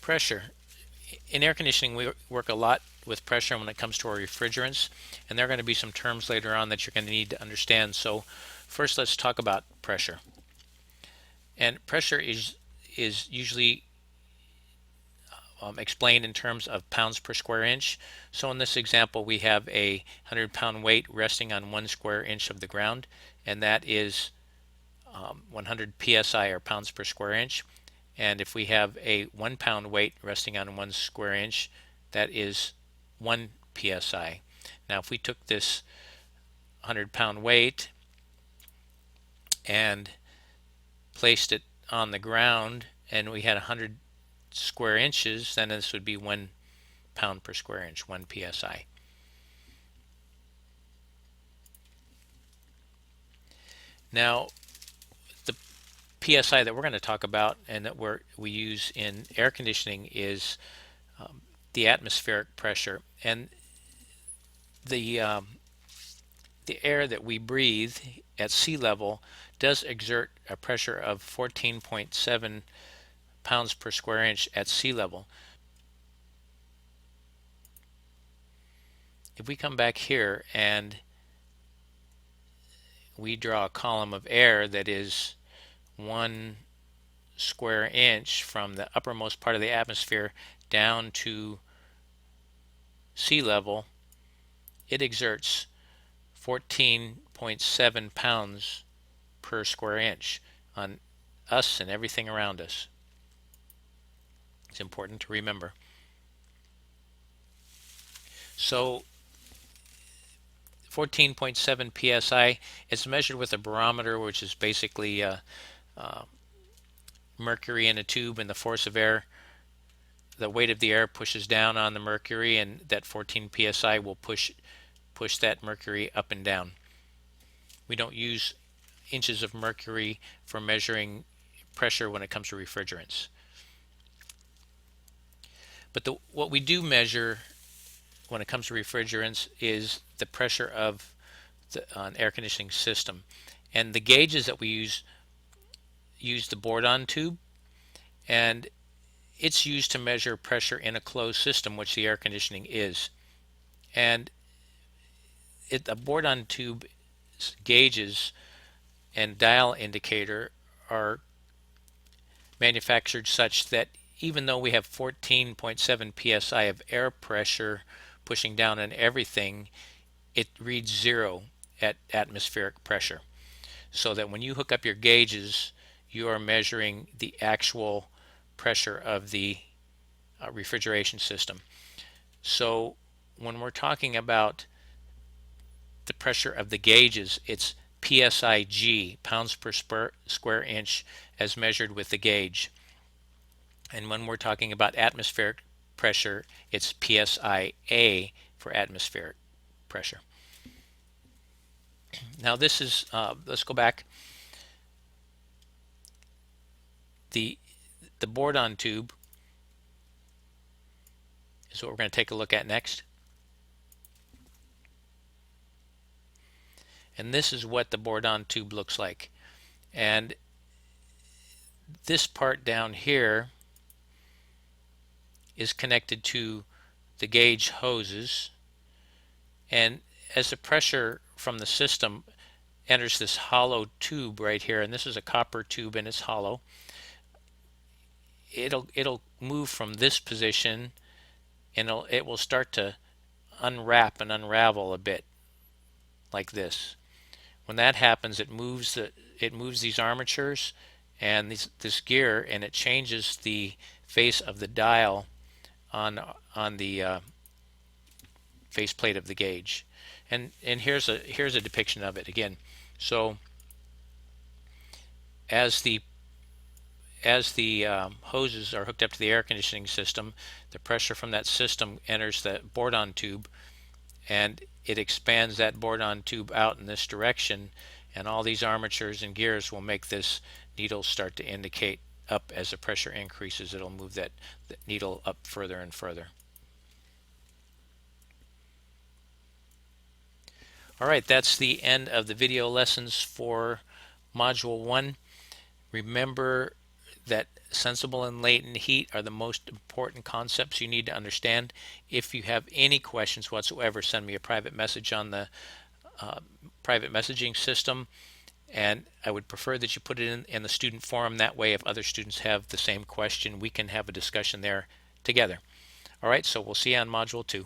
Pressure. In air conditioning, we work a lot with pressure when it comes to our refrigerants, and there are going to be some terms later on that you're going to need to understand. So first, let's talk about pressure. And pressure is usually explained in terms of pounds per square inch. So in this example, we have a 100-pound weight resting on 1 square inch of the ground, and that is 100 psi, or pounds per square inch. And if we have a 1-pound weight resting on 1 square inch, that is 1 psi. Now if we took this 100-pound weight and placed it on the ground and we had 100 square inches, then this would be 1 pound per square inch, 1 psi. Now the psi that we're going to talk about and that we use in air conditioning is the atmospheric pressure. And the air that we breathe at sea level does exert a pressure of 14.7 pounds per square inch at sea level. If we come back here and we draw a column of air that is 1 square inch from the uppermost part of the atmosphere down to sea level, it exerts 14.7 pounds per square inch on us and everything around us. It's important to remember. So 14.7 psi, it's measured with a barometer, which is basically mercury in a tube, and the force of air, the weight of the air pushes down on the mercury, and that 14 psi will push that mercury up and down. We don't use inches of mercury for measuring pressure when it comes to refrigerants. But what we do measure when it comes to refrigerants is the pressure of an air conditioning system. And the gauges that we use the Bourdon tube, and it's used to measure pressure in a closed system, which the air conditioning is. And a Bourdon tube gauges and dial indicator are manufactured such that even though we have 14.7 psi of air pressure pushing down on everything, it reads 0 at atmospheric pressure. So that when you hook up your gauges, you are measuring the actual pressure of the refrigeration system. So when we're talking about the pressure of the gauges, it's PSIG, pounds per square inch, as measured with the gauge. And when we're talking about atmospheric pressure, it's PSIA for atmospheric pressure. Now this is, let's go back. The Bourdon tube is what we're going to take a look at next. And this is what the Bourdon tube looks like. And this part down here is connected to the gauge hoses, and as the pressure from the system enters this hollow tube right here, and this is a copper tube and it's hollow, it'll move from this position and it will start to unwrap and unravel a bit like this. When that happens, it moves these armatures and this gear, and it changes the face of the dial on the faceplate of the gauge. And here's a depiction of it again. So as the hoses are hooked up to the air conditioning system, the pressure from that system enters the Bourdon tube, and it expands that Bourdon tube out in this direction, and all these armatures and gears will make this needle start to indicate up. As the pressure increases, it'll move that needle up further and further. Alright, that's the end of the video lessons for Module 1. Remember that sensible and latent heat are the most important concepts you need to understand. If you have any questions whatsoever, send me a private message on the private messaging system, and I would prefer that you put it in the student forum. That way, if other students have the same question, we can have a discussion there together. All right, so we'll see you on Module 2.